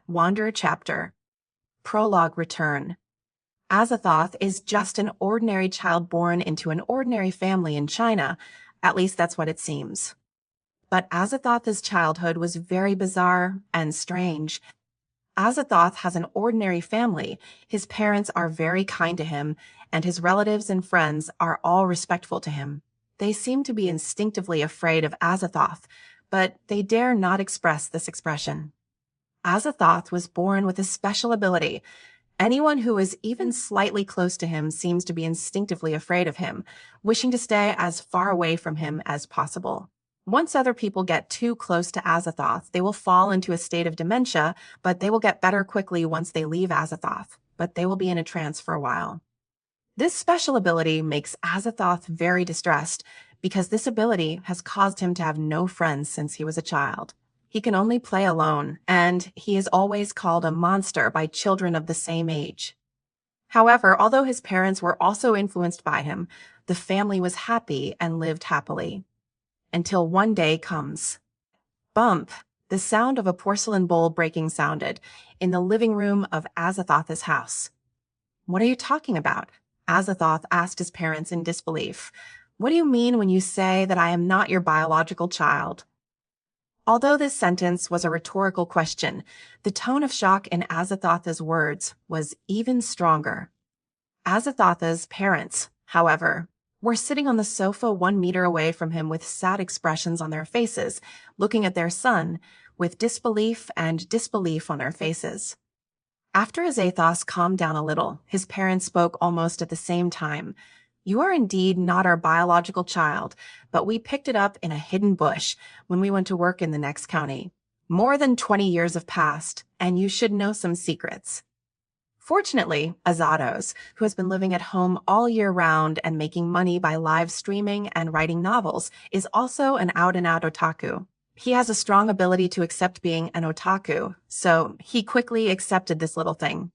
Wanderer Chapter. Prologue Return. Azathoth is just an ordinary child born into an ordinary family in China. At least that's what it seems. But Azathoth's childhood was very bizarre and strange. Azathoth has an ordinary family. His parents are very kind to him, and his relatives and friends are all respectful to him. They seem to be instinctively afraid of Azathoth, but they dare not express this expression. Azathoth was born with a special ability. Anyone who is even slightly close to him seems to be instinctively afraid of him, wishing to stay as far away from him as possible. Once other people get too close to Azathoth, they will fall into a state of dementia, but they will get better quickly once they leave Azathoth, but they will be in a trance for a while. This special ability makes Azathoth very distressed because this ability has caused him to have no friends since he was a child. He can only play alone, and he is always called a monster by children of the same age. However, although his parents were also influenced by him, the family was happy and lived happily. Until one day comes. Bump! The sound of a porcelain bowl breaking sounded in the living room of Azathoth's house. "What are you talking about?" Azathoth asked his parents in disbelief. "What do you mean when you say that I am not your biological child?" Although this sentence was a rhetorical question, the tone of shock in Azathoth's words was even stronger. Azathoth's parents, however, were sitting on the sofa 1 meter away from him with sad expressions on their faces, looking at their son with disbelief and disbelief on their faces. After Azathoth calmed down a little, his parents spoke almost at the same time. "You are indeed not our biological child, but we picked it up in a hidden bush when we went to work in the next county. More than 20 years have passed, and you should know some secrets." Fortunately, Azados, who has been living at home all year round and making money by live streaming and writing novels, is also an out-and-out otaku. He has a strong ability to accept being an otaku, so he quickly accepted this little thing.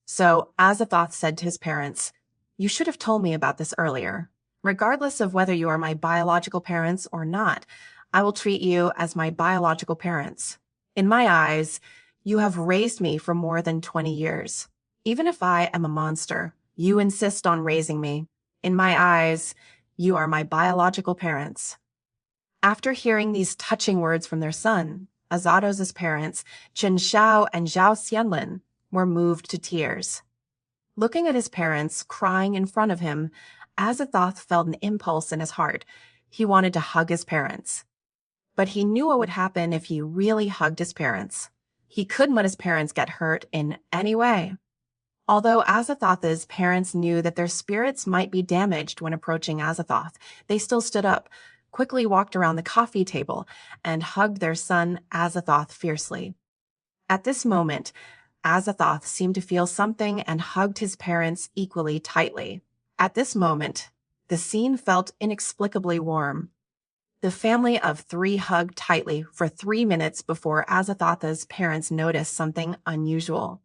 So Azathoth said to his parents, "You should have told me about this earlier. Regardless of whether you are my biological parents or not, I will treat you as my biological parents. In my eyes, you have raised me for more than 20 years. Even if I am a monster, you insist on raising me. In my eyes, you are my biological parents." After hearing these touching words from their son, Azados' parents, Chen Xiao and Zhao Xianlin, were moved to tears. Looking at his parents crying in front of him, Azathoth felt an impulse in his heart. He wanted to hug his parents. But he knew what would happen if he really hugged his parents. He couldn't let his parents get hurt in any way. Although Azathoth's parents knew that their spirits might be damaged when approaching Azathoth, they still stood up, quickly walked around the coffee table, and hugged their son Azathoth fiercely. At this moment, Azathoth seemed to feel something and hugged his parents equally tightly. At this moment, the scene felt inexplicably warm. The family of three hugged tightly for 3 minutes before Azathoth's parents noticed something unusual.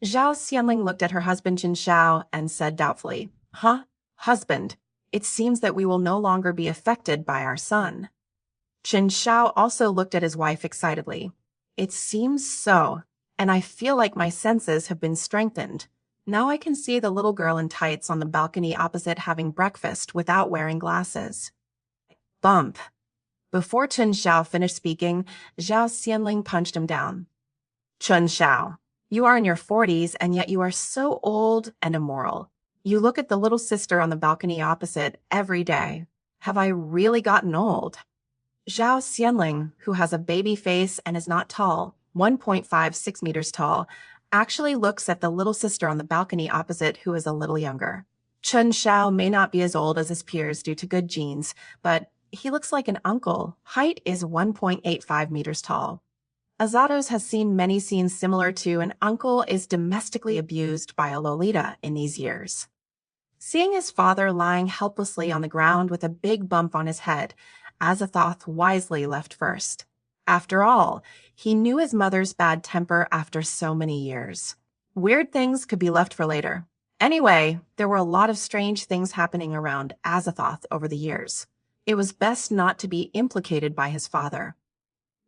Zhao Xianling looked at her husband Jin Xiao and said doubtfully, "Huh? Husband, it seems that we will no longer be affected by our son." Jin Xiao also looked at his wife excitedly. "It seems so, and I feel like my senses have been strengthened. Now I can see the little girl in tights on the balcony opposite having breakfast without wearing glasses." Bump. Before Chen Xiao finished speaking, Zhao Xianling punched him down. "Chen Xiao, you are in your 40s, and yet you are so old and immoral. You look at the little sister on the balcony opposite every day. Have I really gotten old?" Zhao Xianling, who has a baby face and is not tall, 1.56 meters tall, actually looks at the little sister on the balcony opposite who is a little younger. Chen Xiao may not be as old as his peers due to good genes, but he looks like an uncle. Height is 1.85 meters tall. Azados has seen many scenes similar to an uncle is domestically abused by a Lolita in these years. Seeing his father lying helplessly on the ground with a big bump on his head, Azathoth wisely left first. After all, he knew his mother's bad temper after so many years. Weird things could be left for later. Anyway, there were a lot of strange things happening around Azathoth over the years. It was best not to be implicated by his father.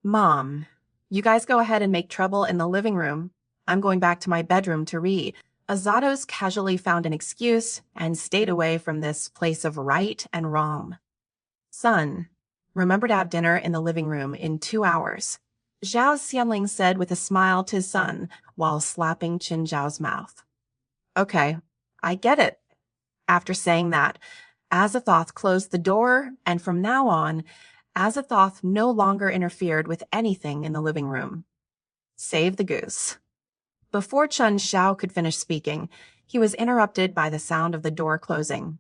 "Mom, You guys go ahead and make trouble in the living room. I'm going back to my bedroom to read. Azados casually found an excuse and stayed away from this place of right and wrong. Son, remember to have dinner in the living room in 2 hours, Zhao Xianling said with a smile to his son while slapping Qin Zhao's mouth. Okay, I get it. After saying that, Azathoth closed the door, and from now on, Azathoth no longer interfered with anything in the living room. Save the goose. Before Chen Xiao could finish speaking, he was interrupted by the sound of the door closing.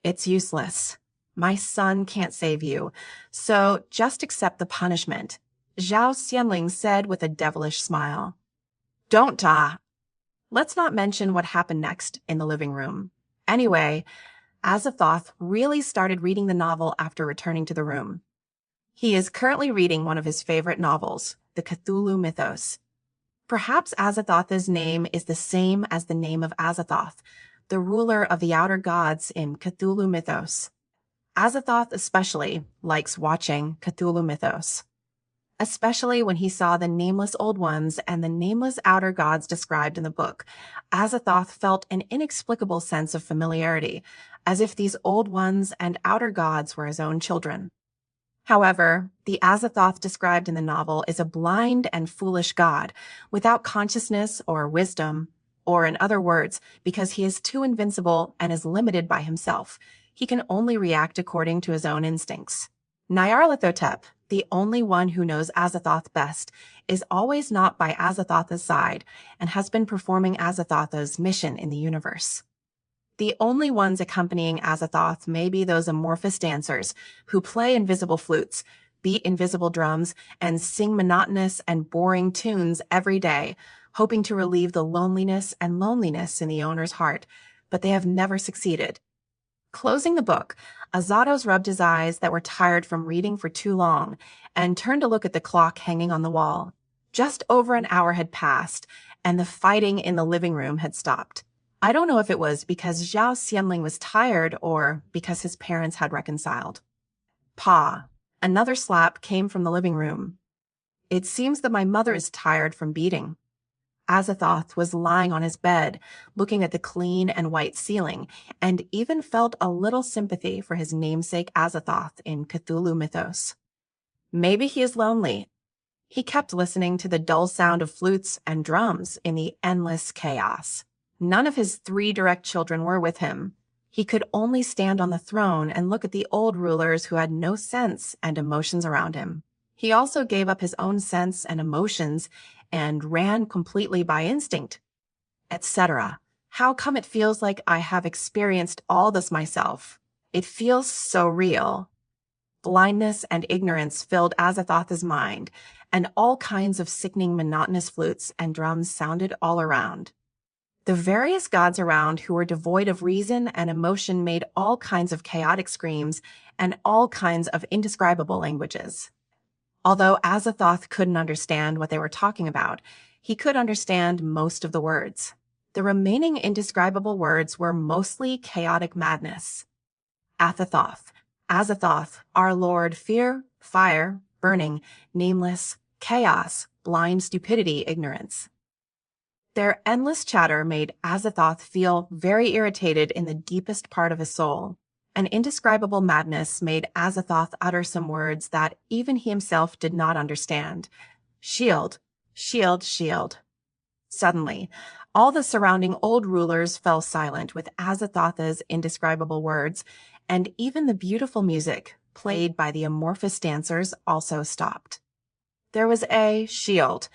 It's useless. My son can't save you, so just accept the punishment, Zhao Xianling said with a devilish smile. Don't ta. Let's not mention what happened next in the living room. Anyway, Azathoth really started reading the novel after returning to the room. He is currently reading one of his favorite novels, the Cthulhu Mythos. Perhaps Azathoth's name is the same as the name of Azathoth, the ruler of the outer gods in Cthulhu Mythos. Azathoth especially likes watching Cthulhu Mythos, especially when he saw the nameless old ones and the nameless outer gods described in the book. Azathoth felt an inexplicable sense of familiarity, as if these old ones and outer gods were his own children. However, the Azathoth described in the novel is a blind and foolish god, without consciousness or wisdom, or in other words, because he is too invincible and is limited by himself. He can only react according to his own instincts. Nyarlathotep, the only one who knows Azathoth best, is always not by Azathoth's side and has been performing Azathoth's mission in the universe. The only ones accompanying Azathoth may be those amorphous dancers who play invisible flutes, beat invisible drums, and sing monotonous and boring tunes every day, hoping to relieve the loneliness in the owner's heart, but they have never succeeded. Closing the book, Azados rubbed his eyes that were tired from reading for too long and turned to look at the clock hanging on the wall. Just over an hour had passed, and the fighting in the living room had stopped. I don't know if it was because Zhao Xianling was tired or because his parents had reconciled. Pa, another slap came from the living room. It seems that my mother is tired from beating. Azathoth was lying on his bed, looking at the clean and white ceiling, and even felt a little sympathy for his namesake Azathoth in Cthulhu Mythos. Maybe he is lonely. He kept listening to the dull sound of flutes and drums in the endless chaos. None of his 3 direct children were with him. He could only stand on the throne and look at the old rulers who had no sense and emotions around him. He also gave up his own sense and emotions and ran completely by instinct, etc. How come it feels like I have experienced all this myself? It feels so real. Blindness and ignorance filled Azathoth's mind, and all kinds of sickening monotonous flutes and drums sounded all around. The various gods around who were devoid of reason and emotion made all kinds of chaotic screams and all kinds of indescribable languages. Although Azathoth couldn't understand what they were talking about, he could understand most of the words. The remaining indescribable words were mostly chaotic madness. Azathoth, our Lord, fear, fire, burning, nameless, chaos, blind stupidity, ignorance. Their endless chatter made Azathoth feel very irritated in the deepest part of his soul. An indescribable madness made Azathoth utter some words that even he himself did not understand. Shield, shield, shield. Suddenly, all the surrounding old rulers fell silent with Azathoth's indescribable words, and even the beautiful music, played by the amorphous dancers, also stopped. There was a shield,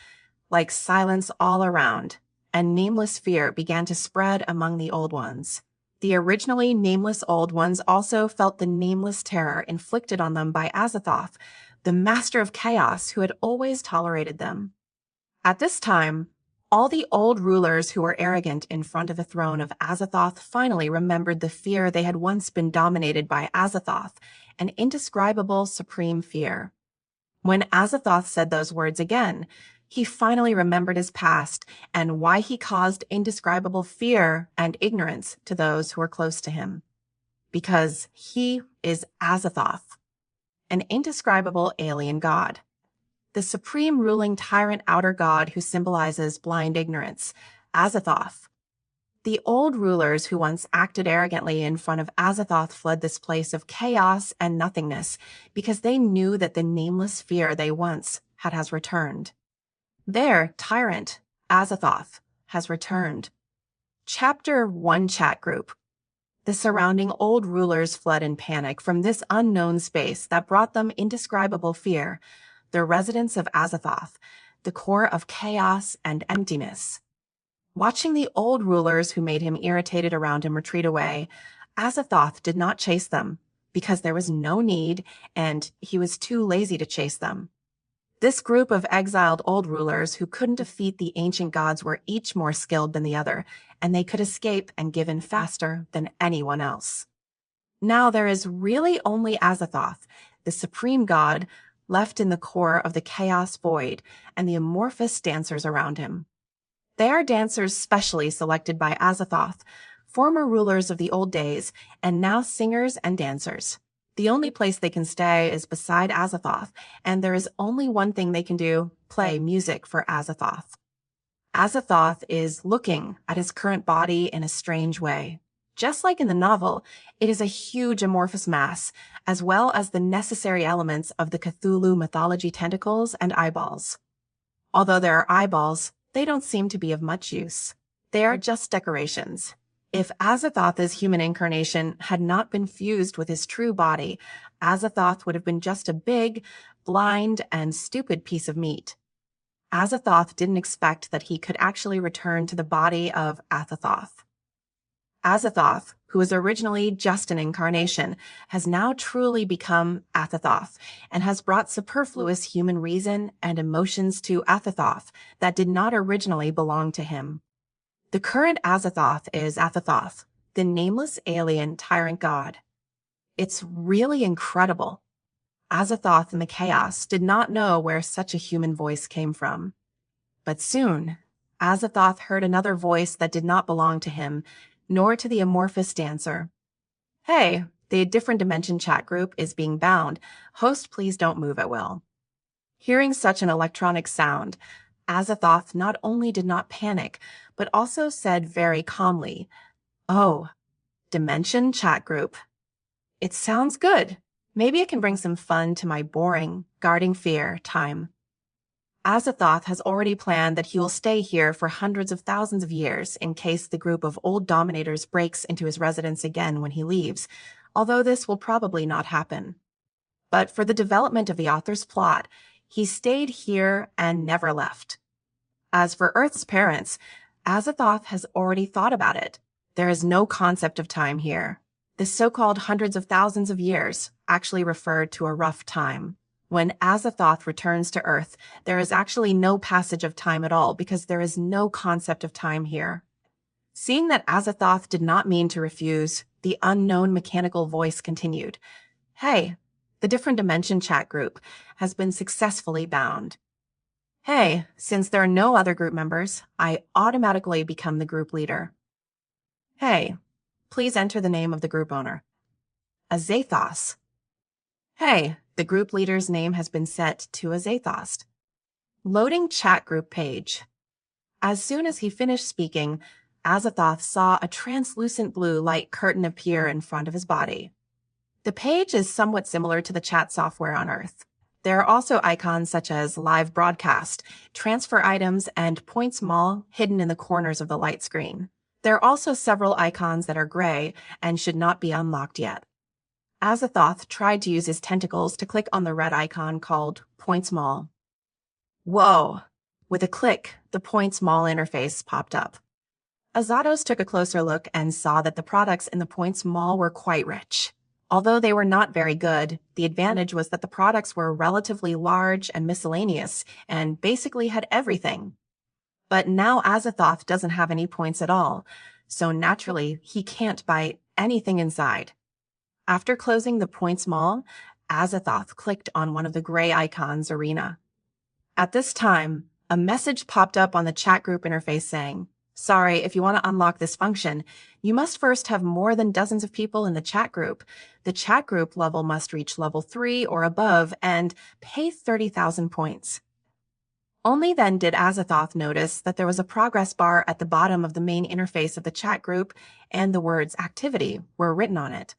like silence all around, and nameless fear began to spread among the old ones. The originally nameless old ones also felt the nameless terror inflicted on them by Azathoth, the master of chaos who had always tolerated them. At this time, all the old rulers who were arrogant in front of the throne of Azathoth finally remembered the fear they had once been dominated by Azathoth, an indescribable supreme fear. When Azathoth said those words again, he finally remembered his past and why he caused indescribable fear and ignorance to those who were close to him. Because he is Azathoth, an indescribable alien god. the supreme ruling tyrant outer god who symbolizes blind ignorance, Azathoth. The old rulers who once acted arrogantly in front of Azathoth fled this place of chaos and nothingness because they knew that the nameless fear they once had has returned. Their tyrant, Azathoth, has returned. Chapter 1 Chat Group. The surrounding old rulers fled in panic from this unknown space that brought them indescribable fear, the residence of Azathoth, the core of chaos and emptiness. Watching the old rulers who made him irritated around him retreat away, Azathoth did not chase them because there was no need and he was too lazy to chase them. This group of exiled old rulers who couldn't defeat the ancient gods were each more skilled than the other, and they could escape and give in faster than anyone else. Now there is really only Azathoth, the supreme god, left in the core of the chaos void, and the amorphous dancers around him. They are dancers specially selected by Azathoth, former rulers of the old days, and now singers and dancers. The only place they can stay is beside Azathoth, and there is only one thing they can do: play music for Azathoth. Azathoth is looking at his current body in a strange way. Just like in the novel, it is a huge amorphous mass, as well as the necessary elements of the Cthulhu mythology tentacles and eyeballs. Although there are eyeballs, they don't seem to be of much use. They are just decorations. If Azathoth's human incarnation had not been fused with his true body, Azathoth would have been just a big, blind, and stupid piece of meat. Azathoth didn't expect that he could actually return to the body of Athathoth. Azathoth, who was originally just an incarnation, has now truly become Athathoth and has brought superfluous human reason and emotions to Athathoth that did not originally belong to him. The current Azathoth is Athathoth, the nameless alien tyrant god. It's really incredible. Azathoth in the chaos did not know where such a human voice came from. But soon, Azathoth heard another voice that did not belong to him, nor to the amorphous dancer. Hey, the different dimension chat group is being bound. Host, please don't move at will. Hearing such an electronic sound, Azathoth not only did not panic, but also said very calmly, "Oh, dimension chat group. It sounds good. Maybe it can bring some fun to my boring, guarding fear time." Azathoth has already planned that he will stay here for hundreds of thousands of years in case the group of old dominators breaks into his residence again when he leaves, although this will probably not happen. But for the development of the author's plot, he stayed here and never left. As for Earth's parents, Azathoth has already thought about it. There is no concept of time here. The so-called hundreds of thousands of years actually refer to a rough time. When Azathoth returns to Earth, there is actually no passage of time at all because there is no concept of time here. Seeing that Azathoth did not mean to refuse, the unknown mechanical voice continued, "Hey, the different dimension chat group has been successfully bound. Hey, since there are no other group members, I automatically become the group leader. Hey, please enter the name of the group owner. Azathos. Hey, the group leader's name has been set to Azathos. Loading chat group page." As soon as he finished speaking, Azathoth saw a translucent blue light curtain appear in front of his body. The page is somewhat similar to the chat software on Earth. There are also icons such as live broadcast, transfer items, and points mall hidden in the corners of the light screen. There are also several icons that are gray and should not be unlocked yet. Azathoth tried to use his tentacles to click on the red icon called Points Mall. Whoa! With a click, the Points Mall interface popped up. Azatos took a closer look and saw that the products in the Points Mall were quite rich. Although they were not very good, the advantage was that the products were relatively large and miscellaneous and basically had everything. But now Azathoth doesn't have any points at all, so naturally he can't buy anything inside. After closing the Points Mall, Azathoth clicked on one of the gray icons arena. At this time, a message popped up on the chat group interface saying, "Sorry, if you want to unlock this function, you must first have more than dozens of people in the chat group. The chat group level must reach level 3 or above and pay 30,000 points. Only then did Azathoth notice that there was a progress bar at the bottom of the main interface of the chat group, and the words activity were written on it.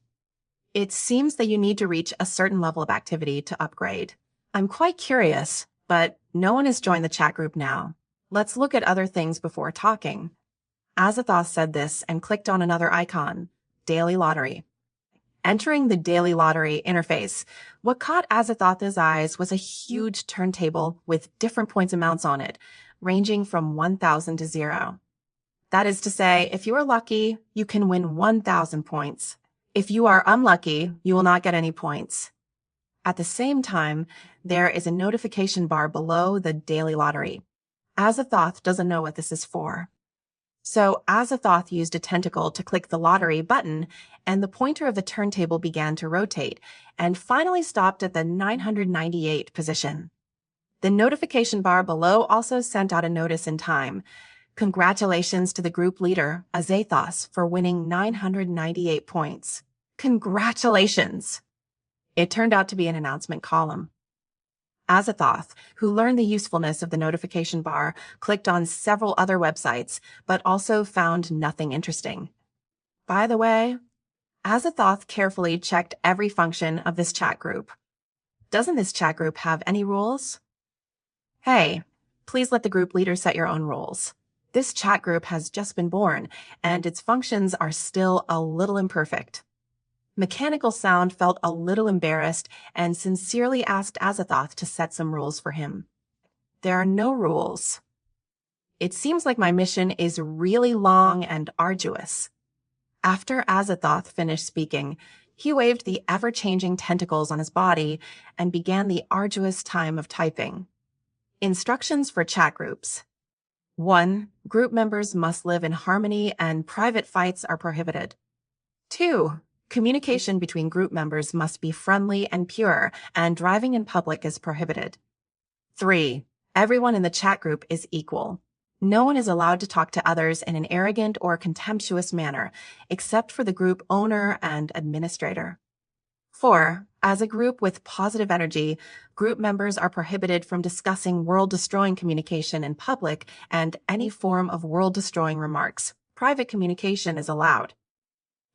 It seems that you need to reach a certain level of activity to upgrade. I'm quite curious, but no one has joined the chat group now. Let's look at other things before talking. Azathoth said this and clicked on another icon, Daily Lottery. Entering the Daily Lottery interface, what caught Azathoth's eyes was a huge turntable with different points amounts on it, ranging from 1,000 to 0. That is to say, if you are lucky, you can win 1,000 points. If you are unlucky, you will not get any points. At the same time, there is a notification bar below the Daily Lottery. Azathoth doesn't know what this is for. So Azathoth used a tentacle to click the lottery button, and the pointer of the turntable began to rotate, and finally stopped at the 998 position. The notification bar below also sent out a notice in time. Congratulations to the group leader, Azathoth, for winning 998 points. Congratulations! It turned out to be an announcement column. Azathoth, who learned the usefulness of the notification bar, clicked on several other websites, but also found nothing interesting. By the way, Azathoth carefully checked every function of this chat group. Doesn't this chat group have any rules? Hey, please let the group leader set your own rules. This chat group has just been born, and its functions are still a little imperfect. Mechanical Sound felt a little embarrassed and sincerely asked Azathoth to set some rules for him. There are no rules. It seems like my mission is really long and arduous. After Azathoth finished speaking, he waved the ever-changing tentacles on his body and began the arduous time of typing. Instructions for chat groups. 1. Group members must live in harmony and private fights are prohibited. 2. Communication between group members must be friendly and pure, and driving in public is prohibited. 3. Everyone in the chat group is equal. No one is allowed to talk to others in an arrogant or contemptuous manner, except for the group owner and administrator. 4. As a group with positive energy, group members are prohibited from discussing world-destroying communication in public and any form of world-destroying remarks. Private communication is allowed.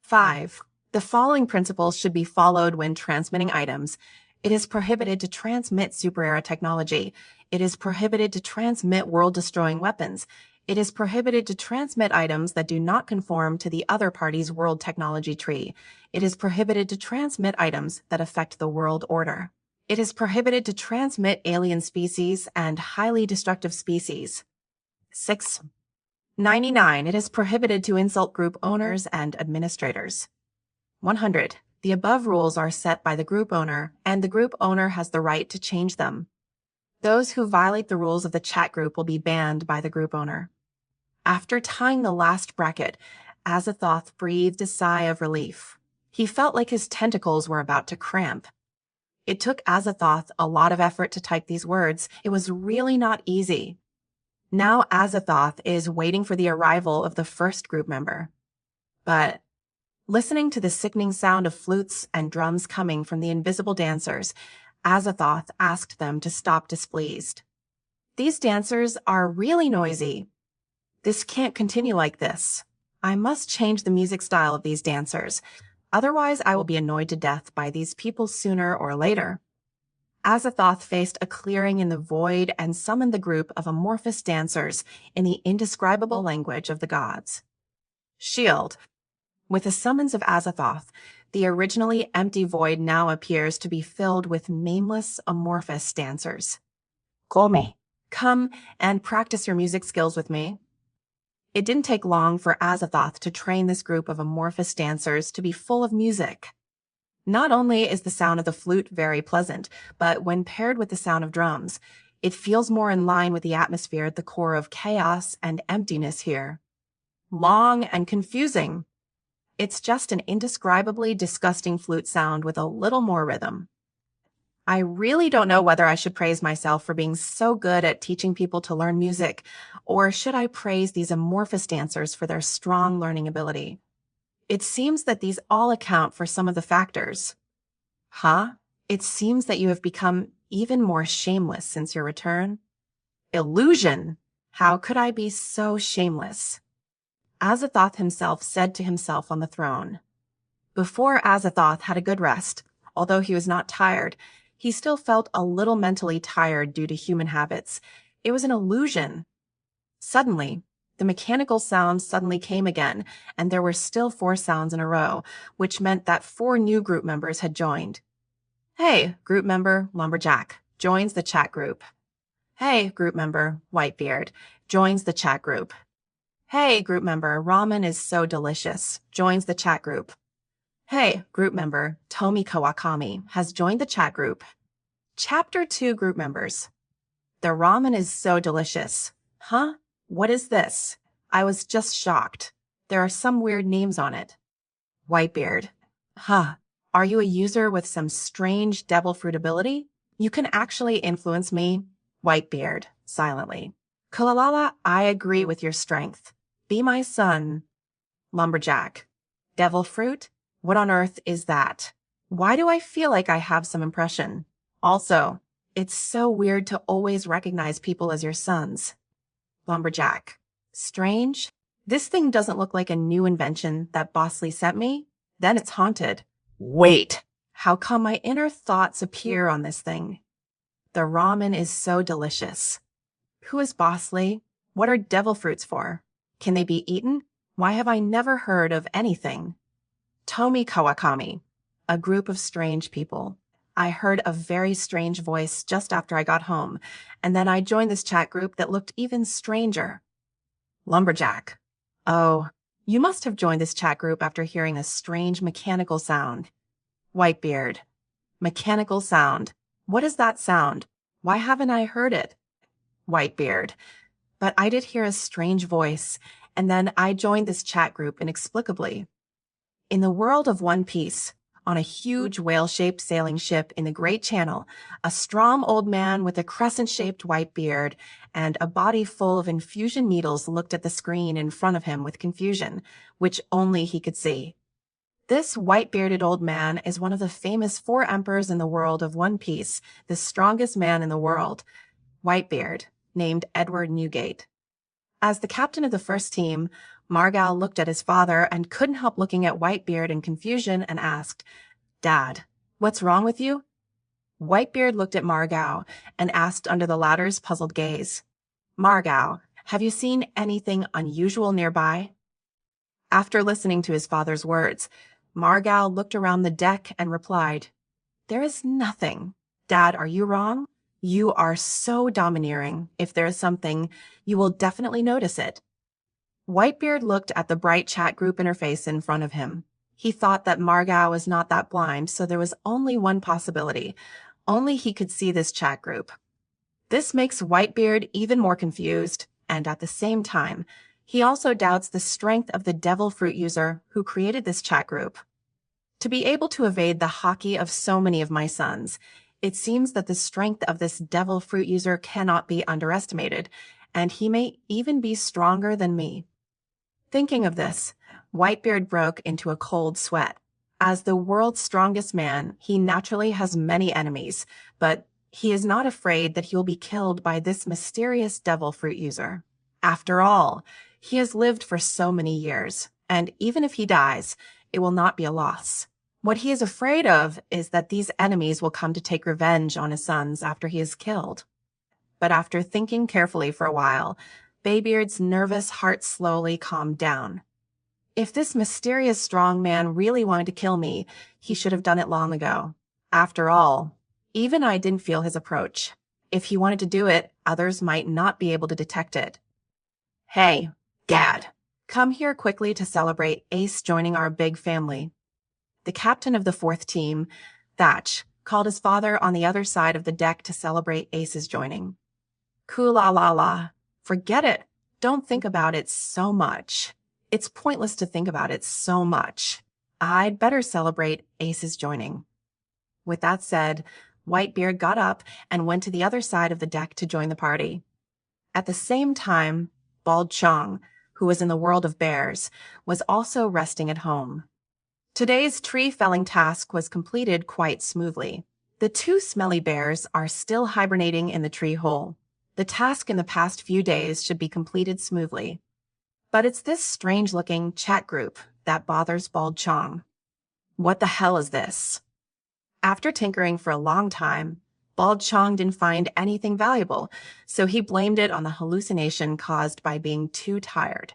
5. The following principles should be followed when transmitting items. It is prohibited to transmit super-era technology. It is prohibited to transmit world-destroying weapons. It is prohibited to transmit items that do not conform to the other party's world technology tree. It is prohibited to transmit items that affect the world order. It is prohibited to transmit alien species and highly destructive species. 6. 99. It is prohibited to insult group owners and administrators. 100. The above rules are set by the group owner, and the group owner has the right to change them. Those who violate the rules of the chat group will be banned by the group owner. After tying the last bracket, Azathoth breathed a sigh of relief. He felt like his tentacles were about to cramp. It took Azathoth a lot of effort to type these words. It was really not easy. Now Azathoth is waiting for the arrival of the first group member. But listening to the sickening sound of flutes and drums coming from the invisible dancers, Azathoth asked them to stop displeased. These dancers are really noisy. This can't continue like this. I must change the music style of these dancers. Otherwise, I will be annoyed to death by these people sooner or later. Azathoth faced a clearing in the void and summoned the group of amorphous dancers in the indescribable language of the gods. Shield. With the summons of Azathoth, the originally empty void now appears to be filled with nameless, amorphous dancers. Come and practice your music skills with me. It didn't take long for Azathoth to train this group of amorphous dancers to be full of music. Not only is the sound of the flute very pleasant, but when paired with the sound of drums, it feels more in line with the atmosphere at the core of chaos and emptiness here. Long and confusing. It's just an indescribably disgusting flute sound with a little more rhythm. I really don't know whether I should praise myself for being so good at teaching people to learn music, or should I praise these amorphous dancers for their strong learning ability? It seems that these all account for some of the factors. It seems that you have become even more shameless since your return. Illusion! How could I be so shameless? Azathoth himself said to himself on the throne. Before Azathoth had a good rest, although he was not tired, he still felt a little mentally tired due to human habits. It was an illusion. Suddenly, the mechanical sounds suddenly came again, and there were still 4 sounds in a row, which meant that 4 new group members had joined. Hey, group member, Lumberjack, joins the chat group. Hey, group member, Whitebeard, joins the chat group. Hey, group member, Ramen is so delicious, joins the chat group. Hey, group member, Tomi Kawakami has joined the chat group. Chapter 2 group members. The ramen is so delicious. Huh? What is this? I was just shocked. There are some weird names on it. Whitebeard. Huh. Are you a user with some strange devil fruit ability? You can actually influence me. Whitebeard. Silently. Kulalala, I agree with your strength. Be my son. Lumberjack. Devil fruit? What on earth is that? Why do I feel like I have some impression? Also, it's so weird to always recognize people as your sons. Lumberjack. Strange? This thing doesn't look like a new invention that Bosley sent me. Then it's haunted. Wait! How come my inner thoughts appear on this thing? The ramen is so delicious. Who is Bosley? What are devil fruits for? Can they be eaten? Why have I never heard of anything? Tomi Kawakami. A group of strange people. I heard a very strange voice just after I got home, and then I joined this chat group that looked even stranger. Lumberjack. Oh, you must have joined this chat group after hearing a strange mechanical sound. Whitebeard. Mechanical sound. What is that sound? Why haven't I heard it? Whitebeard. But I did hear a strange voice, and then I joined this chat group inexplicably. In the world of One Piece, on a huge whale-shaped sailing ship in the Great Channel, a strong old man with a crescent-shaped white beard and a body full of infusion needles looked at the screen in front of him with confusion, which only he could see. This white-bearded old man is one of the famous 4 emperors in the world of One Piece, the strongest man in the world, Whitebeard, named Edward Newgate. As the captain of the first team, Margal looked at his father and couldn't help looking at Whitebeard in confusion and asked, Dad, what's wrong with you? Whitebeard looked at Margal and asked under the latter's puzzled gaze, Margal, have you seen anything unusual nearby? After listening to his father's words, Margal looked around the deck and replied, There is nothing. Dad, are you wrong? You are so domineering. If there is something, you will definitely notice it. Whitebeard looked at the bright chat group interface in front of him. He thought that Margal was not that blind, so there was only one possibility. Only he could see this chat group. This makes Whitebeard even more confused, and at the same time, he also doubts the strength of the devil fruit user who created this chat group. To be able to evade the haki of so many of my sons, it seems that the strength of this devil fruit user cannot be underestimated, and he may even be stronger than me. Thinking of this, Whitebeard broke into a cold sweat. As the world's strongest man, he naturally has many enemies, but he is not afraid that he will be killed by this mysterious devil fruit user. After all, he has lived for so many years, and even if he dies, it will not be a loss. What he is afraid of is that these enemies will come to take revenge on his sons after he is killed. But after thinking carefully for a while, Baybeard's nervous heart slowly calmed down. If this mysterious strong man really wanted to kill me, he should have done it long ago. After all, even I didn't feel his approach. If he wanted to do it, others might not be able to detect it. Hey, Gad, come here quickly to celebrate Ace joining our big family. The captain of the 4th team, Thatch, called his father on the other side of the deck to celebrate Ace's joining. Kula-la-la. Forget it. Don't think about it so much. It's pointless to think about it so much. I'd better celebrate Ace's joining. With that said, Whitebeard got up and went to the other side of the deck to join the party. At the same time, Bald Chong, who was in the world of bears, was also resting at home. Today's tree felling task was completed quite smoothly. The 2 smelly bears are still hibernating in the tree hole. The task in the past few days should be completed smoothly. But it's this strange-looking chat group that bothers Bald Chong. What the hell is this? After tinkering for a long time, Bald Chong didn't find anything valuable, so he blamed it on the hallucination caused by being too tired.